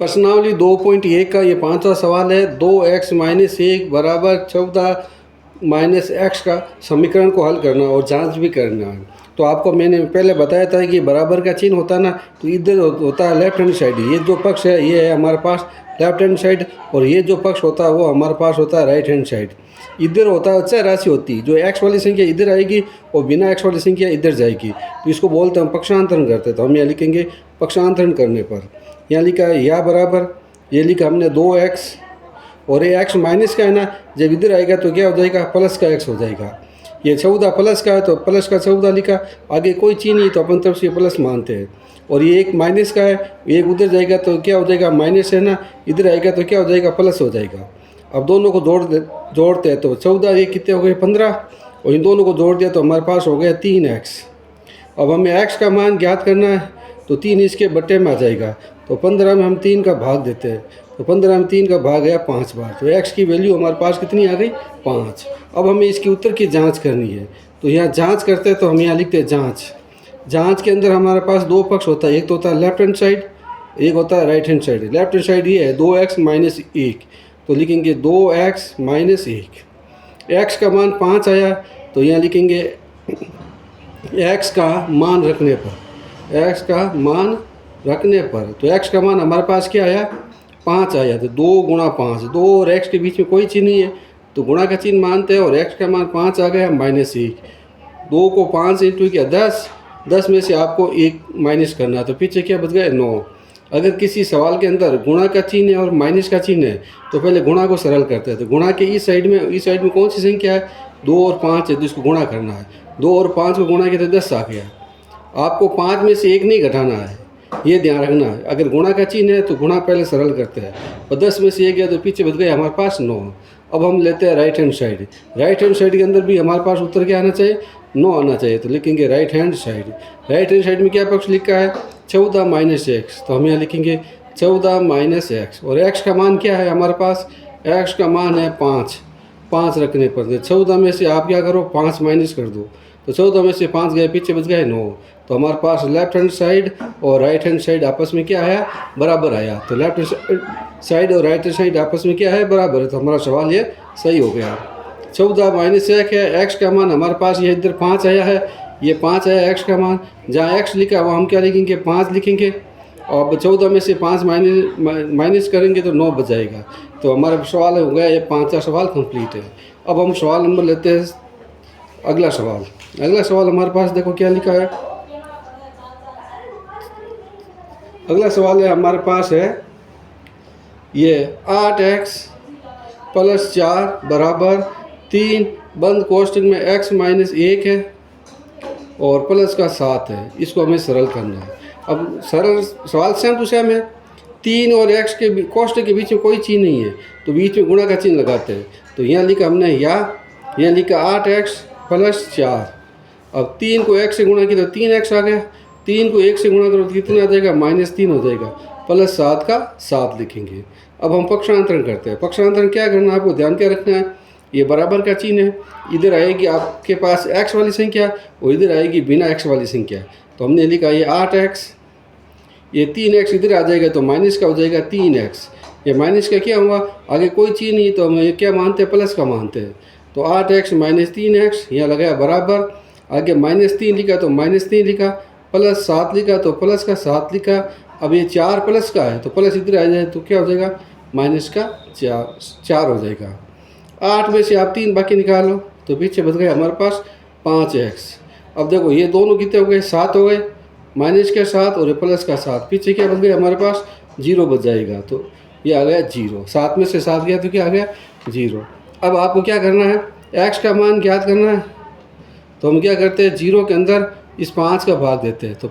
प्रश्नावली 2.1 का ये पांचवा सवाल है। 2x-1 बराबर 14 माइनस एक्स का समीकरण को हल करना और जांच भी करना है। तो आपको मैंने पहले बताया था कि बराबर का चिन्ह होता है ना, तो इधर होता है लेफ्ट हैंड साइड। ये जो पक्ष है ये है हमारे पास लेफ्ट हैंड साइड, और ये जो पक्ष होता है वो हमारे पास होता है राइट हैंड साइड। इधर होता है चर राशि होती है, जो एक्स वाली संख्या इधर आएगी और बिना एक्स वाली संख्या इधर जाएगी, तो इसको बोलते हैं हम पक्षांतरण करते हैं। तो हम यहाँ लिखेंगे पक्षांतरण करने पर यहाँ लिखा है या बराबर, ये लिखा हमने 2x, और ये x माइनस का है ना, जब इधर आएगा तो क्या हो जाएगा, प्लस का x हो जाएगा। ये 14 प्लस का है तो प्लस का 14 लिखा, आगे कोई चीज़ नहीं तो अपन तरफ से प्लस मानते हैं। और ये एक माइनस का है, एक उधर जाएगा तो क्या हो जाएगा, माइनस है ना, इधर आएगा तो क्या हो जाएगा, प्लस हो जाएगा। अब दोनों को जोड़ते हैं तो 14 ये कितने हो गए 15, और इन दोनों को जोड़ दिया तो हमारे पास हो गया 3x। अब हमें x का मान ज्ञात करना है, तो 3 इसके बट्टे में आ जाएगा, तो 15 में हम 3 का भाग देते हैं, तो 15 में 3 का भाग गया 5 बार, तो x की वैल्यू हमारे पास कितनी आ गई, 5। अब हमें इसके उत्तर की जांच करनी है, तो यहाँ जांच करते हैं। तो हम यहाँ लिखते हैं जांच। जांच के अंदर हमारे पास दो पक्ष होता है, एक तो होता है लेफ्ट हैंड साइड, एक होता है right hand side. Left hand side ये है 2x-1, तो लिखेंगे 2x-1। x का मान 5 आया, तो यहाँ लिखेंगे x का मान रखने पर, x का मान रखने पर, तो x का मान हमारे पास क्या आया, 5 आया। तो 2 गुणा 5, 2 और x के बीच में कोई चिन्ह नहीं है तो गुणा का चिन्ह मानते हैं, और x का मान 5 आ गया -1। 2 को 5 इंटू किया 10, 10 में से आपको 1 माइनस करना है, तो पीछे क्या बच गया 9। अगर किसी सवाल के अंदर गुणा का चिन्ह है और माइनस का चिन्ह है तो पहले गुणा को सरल करते हैं। तो गुणा के इस साइड में कौन सी संख्या है, 2 और 5 है, तो इसको गुणा करना है। 2 और 5 को गुणा किया तो 10 आ गया। आपको 5 में से 1 नहीं घटाना है, ये ध्यान रखना है। अगर गुणा का चिन्ह है तो गुणा पहले सरल करते हैं, और 10 में से 1 गया तो पीछे बच गया हमारे पास 9। अब हम लेते हैं right hand side. Right hand side के अंदर भी हमारे पास उत्तर क्या आना चाहिए, 9 आना चाहिए, तो लिखेंगे right hand side. Right hand side में क्या पक्ष लिखा है, 14-x, तो हम यहाँ लिखेंगे 14-x। और x का मान क्या है हमारे पास, x का मान है 5 रखने पर। 14 में से आप क्या करो, 5 माइनस कर दो, तो 14 में से 5 गए, पीछे बच गए 9। तो हमारे पास लेफ्ट हैंड साइड और राइट हैंड साइड आपस में क्या आया, बराबर आया। तो लेफ्ट हैंड साइड और राइट हैंड साइड आपस में क्या है, बराबर है, तो हमारा सवाल ये सही हो गया। 14-1 है, x का मान हमारे पास ये इधर 5 आया है, ये 5 आया x का मान। जहाँ x लिखा वहाँ हम क्या लिखेंगे, 5 लिखेंगे, और 14 में से 5 माइनस करेंगे तो 9 बच जाएगा। तो हमारा सवाल हो गया, ये 5वां सवाल कंप्लीट है। अब हम सवाल नंबर लेते हैं अगला सवाल। अगला सवाल हमारे पास देखो क्या लिखा है। अगला सवाल है हमारे पास है ये 8x + 4 बराबर 3 बंद कोष्ठक में x-1 है और प्लस का 7 है। इसको हमें सरल करना है। अब सरल सवाल सेम टू सेम है, 3 और x के कोष्ठक के बीच में कोई चीज़ नहीं है तो बीच में गुणा का चिन्ह लगाते हैं। तो यहाँ लिखा हमने यहाँ लिखा 8x + 4। अब 3 को x से गुणा किया तो 3x आ गया, 3 को 1 से गुणा करो तो कितना आ जाएगा, -3 हो जाएगा, प्लस 7 का 7 लिखेंगे। अब हम पक्षांतरण करते हैं। पक्षांतरण क्या करना है, आपको ध्यान क्या रखना है, ये बराबर का चिन्ह है, इधर आएगी आपके पास x वाली संख्या और इधर आएगी बिना x वाली संख्या। तो हमने लिखा ये 8x, ये 3x इधर आ जाएगा तो माइनस का हो जाएगा 3x। ये माइनस का क्या हुआ, आगे कोई चीज़ नहीं तो हम क्या मानते हैं, प्लस का मानते हैं। तो 8x - 3x यहाँ लगाया बराबर, आगे -3 लिखा तो -3 लिखा, प्लस 7 लिखा तो प्लस का 7 लिखा। अब ये 4 प्लस का है तो प्लस इधर आ जाए तो क्या हो जाएगा, माइनस का 4 हो जाएगा। 8 में से आप 3 बाकी निकालो तो पीछे बच गए हमारे पास 5x। अब देखो ये दोनों कितने हो गए, 7 हो गए, माइनस का 7 और प्लस का 7, पीछे क्या बच गया हमारे पास, 0 बच जाएगा। तो ये आ गया 0, 7 में से 7 गया तो क्या आ गया, 0। अब आपको क्या करना है, x का मान ज्ञात करना है। तो हम क्या करते हैं, 0 के अंदर इस 5 का भाग देते हैं। तो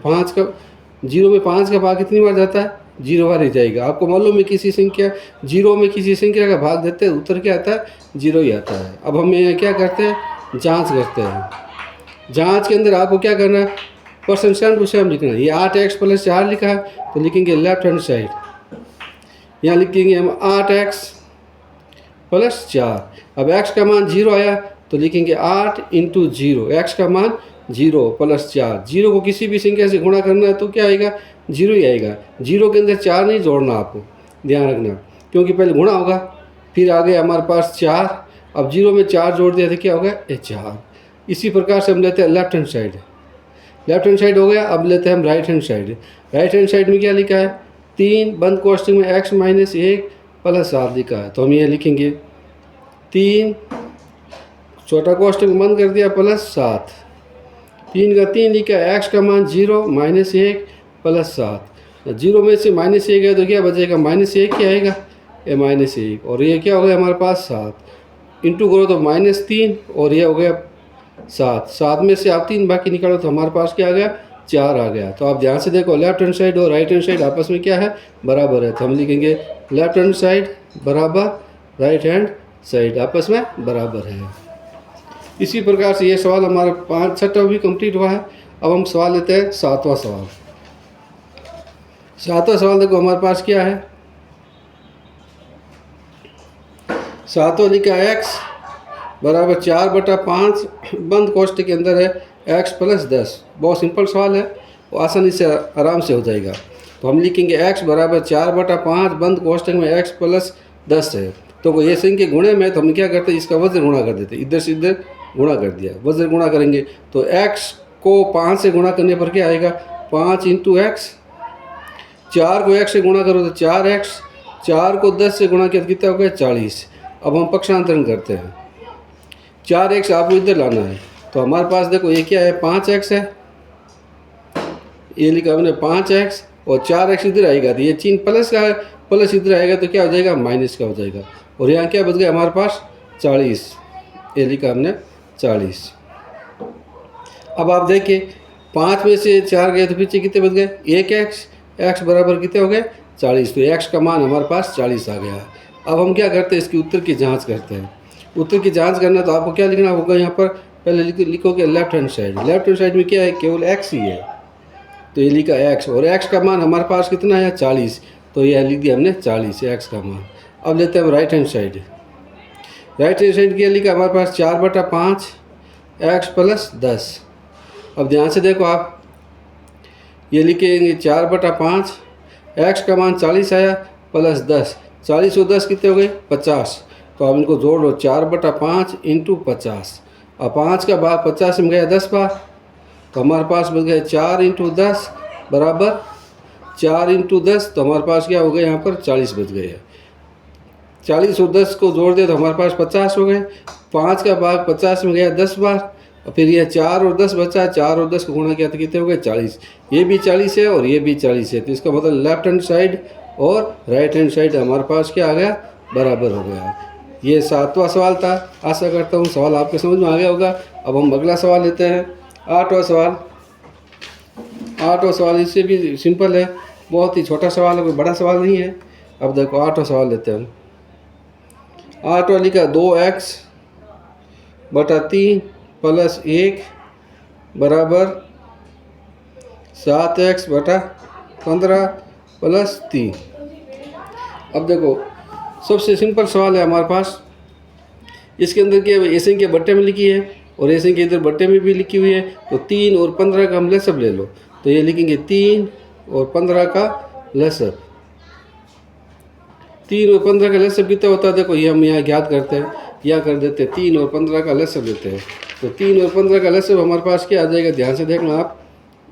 0 में 5 का भाग कितनी बार जाता है, 0 बार ही जाएगा। आपको मालूम है किसी संख्या 0 में किसी संख्या का भाग देते हैं उत्तर क्या आता है, 0 ही आता है। अब हम यहाँ क्या करते हैं, जांच करते हैं। जांच के अंदर आपको क्या करना है, परसेंट सेम टू सेम लिखना है। ये 8x + 4 लिखा है तो लिखेंगे लेफ्ट हैंड साइड, यहाँ लिखेंगे हम 8x + 4। अब x का मान 0 आया तो लिखेंगे 8 × 0, x का मान 0 + 4। 0 को किसी भी संख्या से गुणा करना है तो क्या आएगा, 0 ही आएगा। 0 के अंदर 4 नहीं जोड़ना आपको, ध्यान रखना, क्योंकि पहले गुणा होगा, फिर आगे हमारे पास 4, अब 0 में 4 जोड़ दिया तो क्या होगा, ये 4। इसी प्रकार से हम लेते हैं left hand side. Left hand side हो गया, अब लेते हैं हम right hand side. Right hand side में क्या लिखा है, 3 बंद कोष्ठक में x माइनस 1 प्लस 7 लिखा है, तो हम ये लिखेंगे 3 छोटा कोष्ठक बंद कर दिया प्लस 7, 3 का 3 लिखा है, x का मान 0 माइनस 1 प्लस 7। 0 में से माइनस 1 है तो क्या बचेगा, माइनस 1 क्या आएगा, ये माइनस 1, और ये क्या हो गया हमारे पास 7, इंटू करो तो -3, और ये हो गया 7। 7 में से आप 3 बाकी निकालो तो हमारे पास क्या आ गया, 4 आ गया। तो आप ध्यान से देखो, लेफ्ट हैंड साइड और राइट हैंड साइड आपस में क्या है, बराबर है, तो हम लिखेंगे लेफ्ट हैंड साइड बराबर राइट हैंड साइड आपस में बराबर है। इसी प्रकार से ये सवाल हमारा 6वां भी कंप्लीट हुआ है। अब हम सवाल लेते हैं 7वां सवाल। 7वां सवाल देखो हमारे पास क्या है, 7वां लिखा है x बराबर 4/5 बंद कोष्ठक के अंदर है x प्लस 10। बहुत सिंपल सवाल है, वो आसानी से आराम से हो जाएगा। तो हम लिखेंगे x बराबर 4/5 बंद कोष्ठक में x प्लस 10 है। तो ये संख्या गुणे में, तो हम क्या करते हैं, इसका वज्र गुणा कर देते, इधर से इधर गुणा कर दिया, वज्र गुणा करेंगे तो x को 5 से गुणा करने पर क्या आएगा, 5 इंटू एक्स। 4 को x से गुणा करो तो 4x, 4 को 10 से गुणा किया तो कितना हो गया, 40। अब हम पक्षांतरण करते हैं, 4x आपको इधर लाना है, तो हमारे पास देखो ये क्या है, 5x है, ये लिखा हमने 5x, और 4x इधर आएगा तो ये चिन्ह प्लस का है, प्लस इधर आएगा तो क्या हो जाएगा, माइनस का हो जाएगा, और यहाँ क्या बच गया हमारे पास 40, ये लिखा हमने 40। अब आप देखिए 5 में से 4 गए तो पीछे कितने बच गए, 1x, x बराबर कितने हो गए, 40। तो x का मान हमारे पास 40 आ गया। अब हम क्या करते हैं, इसकी उत्तर की जांच करते हैं। उत्तर की जांच करना तो आपको क्या लिखना होगा, यहाँ पर पहले लिखोगे left hand side. Left hand side में क्या है, केवल x ही है, तो ये लिखा x, और x का मान हमारे पास कितना है, 40, तो यह लिख दिया हमने 40 है x का मान। अब लेते हैं हम right hand side. Right hand side क्या लिखा हमारे पास, 4/5 x प्लस 10। अब ध्यान से देखो आप, ये लिखेंगे 4/5, x का मान 40 आया प्लस 10, 40 और 10 कितने हो गए, 50। तो अब इनको जोड़ लो, 4/5 इंटू 50। अब 5 का भाग 50 में गया 10 बार, तो हमारे पास बच गया 4 इंटू 10 बराबर 4 इंटू 10, तो हमारे पास क्या हो गया, यहाँ पर 40 बच गए। 40 और 10 को जोड़ दिया तो हमारे पास 50 हो गए। 5 का भाग 50 में गया 10 बार, और फिर यह 4 और 10 बचा, 4 और 10 को गुणा किया तो कितने हो गए, 40। ये भी 40 है और ये भी 40 है, तो इसका मतलब लेफ्ट हैंड साइड और राइट हैंड साइड हमारे पास क्या आ गया, बराबर हो गया। ये 7वां सवाल था। आशा करता हूँ सवाल आपके समझ में आ गया होगा। अब हम अगला सवाल लेते हैं, 8वां सवाल। 8वां सवाल इससे भी सिंपल है, बहुत ही छोटा सवाल है, कोई बड़ा सवाल नहीं है। अब देखो 8वां सवाल लेते हैं। 8वां लिखा 2x/3 प्लस 1 बराबर 7x/15 प्लस 3। अब देखो सबसे सिंपल सवाल है हमारे पास। इसके अंदर क्या है, ऐसे के बट्टे में लिखी है और ऐसे के इधर बट्टे में भी लिखी हुई है। तो 3 और 15 का हम लसब ले लो, तो ये लिखेंगे 3 और 15 का लसब। 3 और 15 का लसब कितना होता है, देखो ये हम यहाँ ज्ञात करते हैं, यहाँ कर देते हैं 3 और 15 का लसब लेते हैं। तो 3 और 15 का लसब हमारे पास क्या आ जाएगा, ध्यान से देखना आप,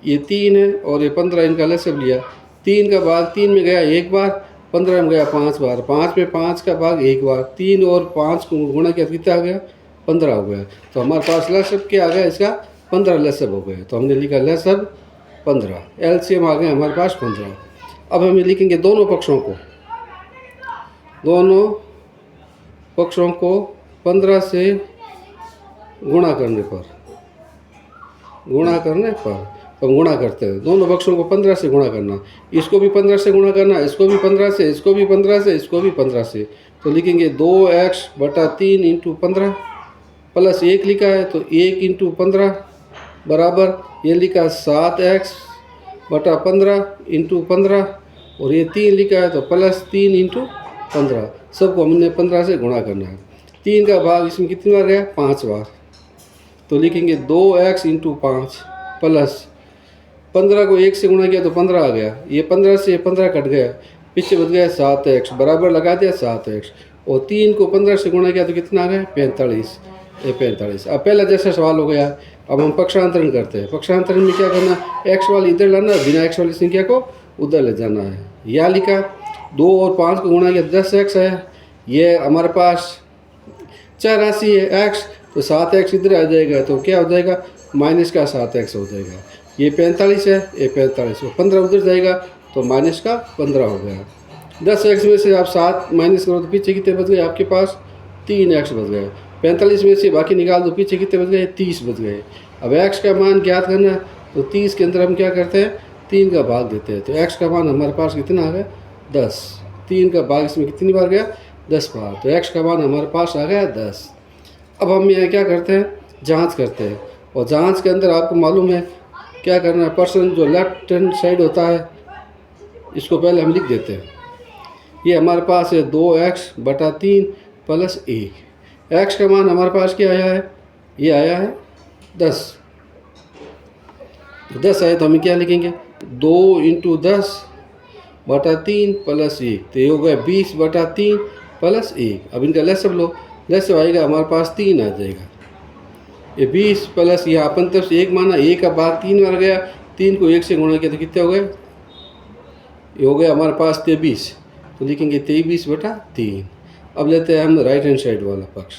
ये 3 है और ये 15 इनका लसब लिया। 3 का भाग 3 में गया 1 बार, 15 में गया 5 बार, 5 में 5 का भाग 1 बार, 3 और 5 को गुणा किया कितना आ गया, 15 हो गया। तो हमारे पास लसब क्या आ गया, इसका 15 लसब हो गया। तो हमने लिखा लसब 15, एलसीएम आ गया हमारे पास 15। अब हमें लिखेंगे दोनों पक्षों को 15 से गुणा करने पर तो हम गुणा करते हैं। दोनों पक्षों को 15 से गुणा करना, इसको भी 15 से गुणा करना, इसको भी 15 से, इसको भी 15 से, इसको भी 15 से। तो लिखेंगे 2x/3 इंटू 15 प्लस 1 लिखा है तो 1 इंटू 15 बराबर ये लिखा 7x/15 इंटू 15, और ये 3 लिखा है तो प्लस 3 इंटू 15। सबको हमने 15 से गुणा करना है। 3 का भाग इसमें कितनी बार गया, 5 बार। तो लिखेंगे 2x इंटू 5 प्लस 15 को 1 से गुणा किया तो 15 आ गया, ये 15 से 15 कट गया, पीछे बच गया 7x, बराबर लगा दिया 7x, और 3 को 15 से गुणा किया तो कितना आ गया 45, ये 45। अब पहला जैसा सवाल हो गया। अब हम पक्षांतरण करते हैं। पक्षांतरण में क्या करना, x वाली इधर लाना, बिना x वाली संख्या को उधर ले जाना है। या लिखा 2 और 5 को गुणा किया 10x है। ये हमारे पास चर राशि है x, तो 7x इधर आ जाएगा तो क्या हो जाएगा माइनस का 7x हो जाएगा। ये 45 है, ये 45, 15 उधर जाएगा तो माइनस का 15 हो गया। 10x में से आप 7 माइनस करो तो पीछे कितने बच गए आपके पास 3x बच गए। 45 में से बाकी निकाल दो, पीछे कितने बच गए 30 बच गए। अब x का मान ज्ञात करना है तो 30 के अंदर हम क्या करते हैं 3 का भाग देते हैं, तो x का मान हमारे पास कितना आ गया 10। 3 का भाग इसमें कितनी बार गया 10 बार, तो x का मान हमारे पास आ गया 10। अब हम यहाँ क्या करते हैं जांच करते हैं, और जांच के अंदर आपको मालूम है क्या करना है, पर्सन जो लेफ्ट हैंड साइड होता है इसको पहले हम लिख देते हैं। ये हमारे पास है 2x/3 + 1। x का मान हमारे पास क्या आया है, ये आया है 10। 10 आए तो हम क्या लिखेंगे 2 × 10/3 + 1, तो ये हो गया 20/3 + 1। अब इनका लसब लो, लसब आएगा हमारे पास 3 आ जाएगा। ये 20 प्लस ये अपन तरफ से 1 माना, 1 का भाग 3 बार गया, 3 को 1 से गुणा किया तो कितने हो गए, ये हो गया हमारे पास 23, तो लिखेंगे 23/3। अब लेते हैं हम राइट हैंड साइड वाला पक्ष।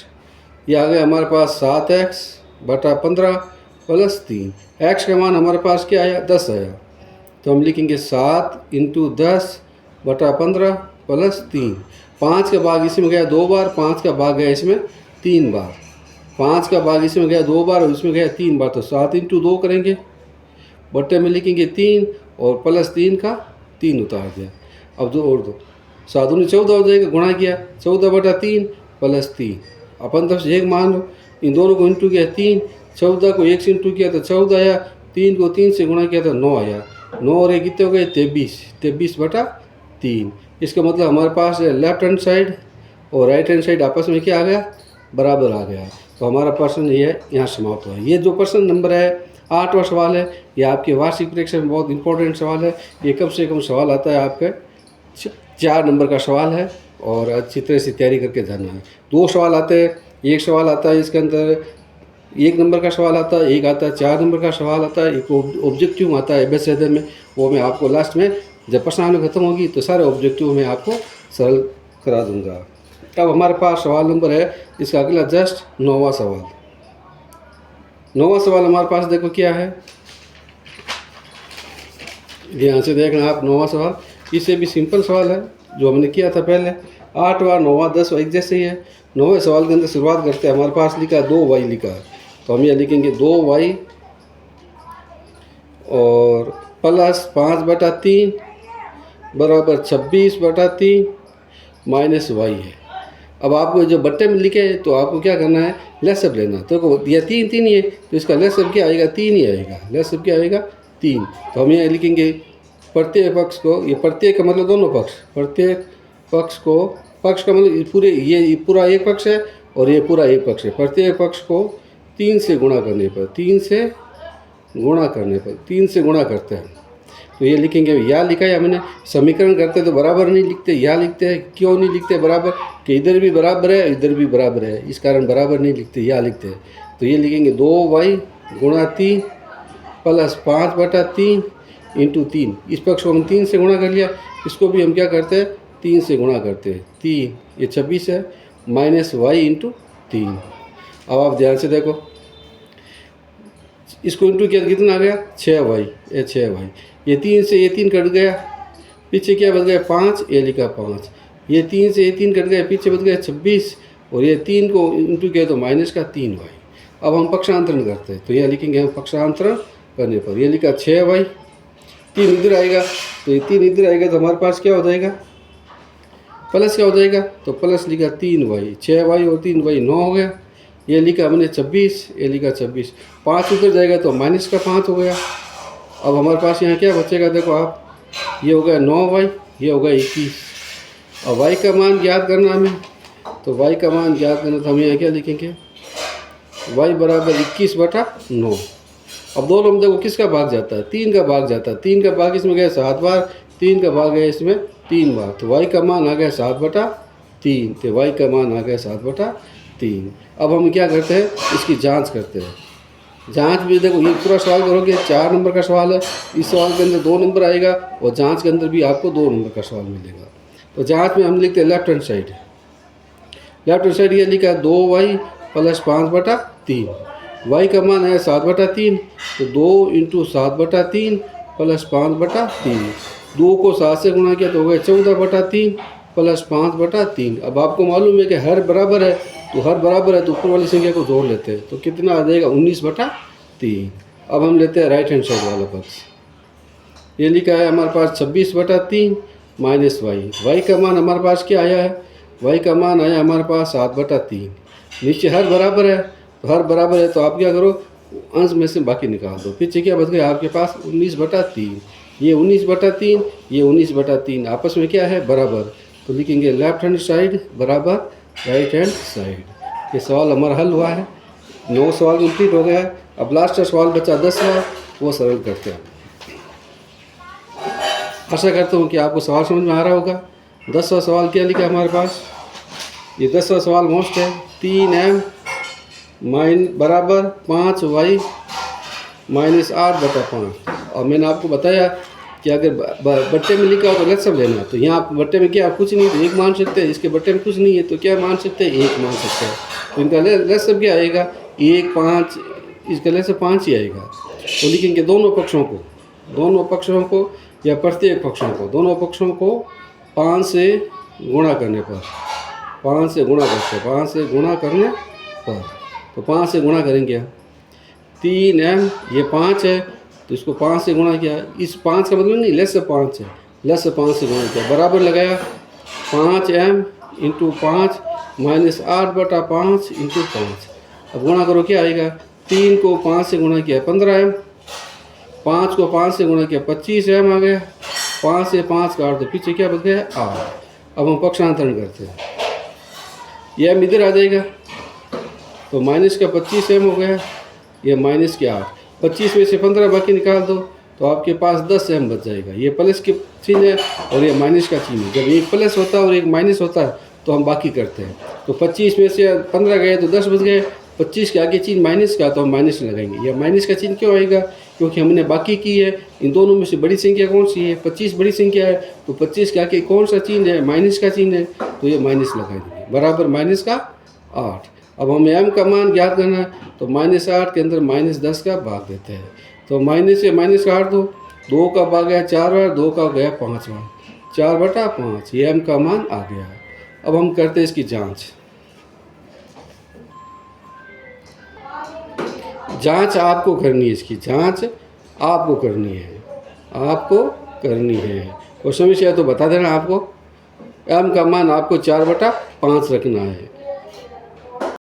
ये आ गया हमारे पास 7x/15 + 3। x का मान हमारे पास क्या आया 10 आया, तो हम लिखेंगे 7 × 10/15 + 3। 5 का भाग इसमें गया 2 बार, 5 का भाग गया इसमें 3 बार, 5 का भाग इसमें गया 2 बार और इसमें गया 3 बार, तो 7 × 2 करेंगे, बट्टे में लिखेंगे 3 और +3 का 3 उतार दिया। अब 2 और 2 7 × 14 हो जाएगा, गुणा किया 14/3 + 3। अपन तरफ से 1 मान लो, इन दोनों को इंटू किया 3, 14 को 1 से इंटू किया तो 14 आया, 3 को 3 से गुणा किया तो 9 आया, 9 और 1 कितने हो गए 23/3। इसका मतलब हमारे पास लेफ्ट हैंड साइड और राइट हैंड साइड आपस में क्या आ गया बराबर आ गया, तो हमारा प्रश्न ये यहाँ समाप्त हुआ। ये जो प्रश्न नंबर है 8वां सवाल है, ये आपके वार्षिक परीक्षा में बहुत इंपॉर्टेंट सवाल है। ये कम से कम सवाल आता है आपके 4 नंबर का सवाल है, और अच्छी तरह से तैयारी करके जाना है। 2 सवाल आते हैं, एक सवाल आता है इसके अंदर 1 नंबर का सवाल आता है, एक आता है 4 नंबर का सवाल आता है, एक ऑब्जेक्टिव आता है ABCD में, वो मैं आपको लास्ट में जब प्रश्नावली खत्म होगी तो सारे ऑब्जेक्टिव मैं आपको सरल करा दूंगा। अब हमारे पास सवाल नंबर है इसका अगला जस्ट 9वां सवाल। 9वां सवाल हमारे पास देखो क्या है, ध्यान से देखना आप। 9वां सवाल इससे भी सिंपल सवाल है जो हमने किया था पहले। 8वां 9वां 10वां एक जैसे ही है। 9वें सवाल के अंदर शुरुआत करते हैं। हमारे पास लिखा 2y लिखा है, तो हम ये लिखेंगे 2y और +5/3 बराबर 26/3 माइनस y है। अब आपको जो बट्टे में लिखे तो आपको क्या करना है लसब लेना, तो यह 3 3 ही है तो इसका लसब क्या आएगा 3 ही आएगा, लसब क्या आएगा 3। तो हम यहाँ लिखेंगे प्रत्येक पक्ष को, ये प्रत्येक का मतलब दोनों पक्ष, प्रत्येक पक्ष को, पक्ष का मतलब पूरे ये पूरा एक पक्ष है और ये पूरा एक पक्ष है, प्रत्येक पक्ष को 3 से गुणा करने पर, 3 से गुणा करने पर, 3 से गुणा करते हैं। तो ये लिखेंगे, या लिखा है हमने, समीकरण करते तो बराबर नहीं लिखते, या लिखते हैं। क्यों नहीं लिखते बराबर, कि इधर भी बराबर है इधर भी बराबर है, इस कारण बराबर नहीं लिखते, या लिखते हैं। तो ये लिखेंगे 2y × 3 + 5/3 × 3। इस पक्ष को हम 3 से गुणा कर लिया, इसको भी हम क्या करते हैं 3 से गुणा करते हैं। 3 ये 26 है, माइनस y × 3। अब आप ध्यान से देखो, इसको इंटू किया कितना आ गया 6y, ये 6y, ये 3 से ये 3 कट गया, पीछे क्या बच गया 5, ये लिखा 5, ये 3 से ये 3 कट गया, पीछे बच गया 26, और ये 3 को इंटू किया तो माइनस का 3y। अब हम पक्षांतरण करते हैं, तो यह लिखेंगे हम पक्षांतरण करने पर, ये लिखा 6y, 3 इधर आएगा, तो ये 3 इधर आएगा तो हमारे पास क्या हो जाएगा प्लस क्या हो जाएगा, तो प्लस लिखा 3y, 6y और 3y 9 हो गया। ये लिखा हमने 26, ये लिखा 26, 5 उधर जाएगा तो माइनस का 5 हो गया। अब हमारे पास यहाँ क्या बचेगा देखो आप, ये हो गया 9y, ये हो गया 21। अब y का मान ज्ञात करना हमें, तो y का मान ज्ञात करना तो हम यहाँ क्या लिखेंगे y बराबर 21/9। अब दोनों में देखो किसका भाग जाता है 3 का भाग जाता है, 3 का भाग इसमें गया 7 बार, 3 का भाग गया इसमें 3 बार, तो y का मान आ गया 7/3, तो y का मान आ गया 7/3। अब हम क्या करते हैं, इसकी जांच करते हैं। जांच भी देखो, ये पूरा सवाल करोगे 4 नंबर का सवाल है, इस सवाल के अंदर 2 नंबर आएगा और जांच के अंदर भी आपको 2 नंबर का सवाल मिलेगा। तो जांच में हम लिखते हैं लेफ्ट हैंड साइड, ये लिखा है 2y + 5/3, y का मान है 7/3, तो 2 × 7/3 + 5/3, 2 को 7 से गुणा किया तो हो गया 14/3 + 5/3। अब आपको मालूम है कि हर बराबर है, तो हर बराबर है तो ऊपर वाली संख्या को जोड़ लेते हैं, तो कितना आ जाएगा 19/3। अब हम लेते हैं राइट हैंड साइड वाला पक्ष, ये लिखा है हमारे पास 26/3 माइनस y का मान हमारे पास क्या आया है, y का मान आया हमारे पास 7/3। नीचे हर बराबर है, तो हर बराबर है तो आप क्या करो, अंश में से बाकी निकाल दो, पीछे क्या बच गया आपके पास 19/3, ये 19/3, ये 19/3 आपस में क्या है बराबर, तो लिखेंगे लेफ्ट हैंड साइड बराबर राइट हैंड साइड। ये सवाल हमारा हल हुआ है, 9 सवाल कंप्लीट हो गया है। अब लास्ट सवाल बचा 10वां, वो सरल करते हैं। आशा करता हूँ कि आपको सवाल समझ में आ रहा होगा। 10वां सवाल क्या लिखा है हमारे पास, ये 10वां सवाल मोस्ट है, 3m बराबर 5y - 8/5। और मैंने आपको बताया कि अगर बट्टे में लिखा हो तो लसब लेना, तो यहाँ आप बट्टे में क्या कुछ नहीं तो 1 मान सकते हैं, इसके बट्टे में कुछ नहीं है तो क्या मान सकते हैं 1 मान सकते हैं, तो इनका लसब क्या आएगा 1 5, इसका लसब 5 ही आएगा। तो लिखेंगे दोनों पक्षों को या प्रत्येक पक्षों को, दोनों पक्षों को 5 से गुणा करने पर, 5 से गुणा पर, तो 5 से गुणा करेंगे 3m, ये 5 है तो इसको 5 से गुणा किया, इस 5 का मतलब नहीं लेस से 5 है, लेस से 5 से गुणा किया, बराबर लगाया 5m × 5 - 8/5 × 5। अब गुणा करो क्या आएगा, 3 को 5 से गुणा किया 15m, 5 को 5 से गुणा किया 25m आ गया, 5 से 5 काट दो, पीछे क्या बच गया 8। अब हम पक्षांतरण करते हैं, यह m इधर आ जाएगा तो माइनस का 25m हो गया, ये माइनस के 8, 25 में से 15 बाकी निकाल दो तो आपके पास 10m बच जाएगा। ये प्लस के चिन्ह है और ये माइनस का चिन्ह है, जब एक प्लस होता है और एक माइनस होता है तो हम बाकी करते हैं, तो 25 में से 15 गए तो 10 बच गए, 25 के आगे चिन्ह माइनस का तो हम माइनस लगाएंगे। यह माइनस का चिन्ह क्यों आएगा, क्योंकि हमने बाकी की है। इन दोनों में से बड़ी संख्या कौन सी है, 25 बड़ी संख्या है, तो 25 के आगे कौन सा चिन्ह है, माइनस का चिन्ह है, तो ये माइनस लगाएंगे, बराबर माइनस का 8। अब हमें m का मान ज्ञात करना है, तो -8 के अंदर -10 का भाग देते हैं, तो माइनस से माइनस काट दो, 2 का भाग गया 4 बार, 2 का गया 5 बार, 4/5, ये m का मान आ गया। अब हम करते हैं इसकी जांच। जांच आपको करनी है, इसकी जांच आपको करनी है। कोई समस्या है तो बता देना आपको। m का मान आपको 4/5 रखना है।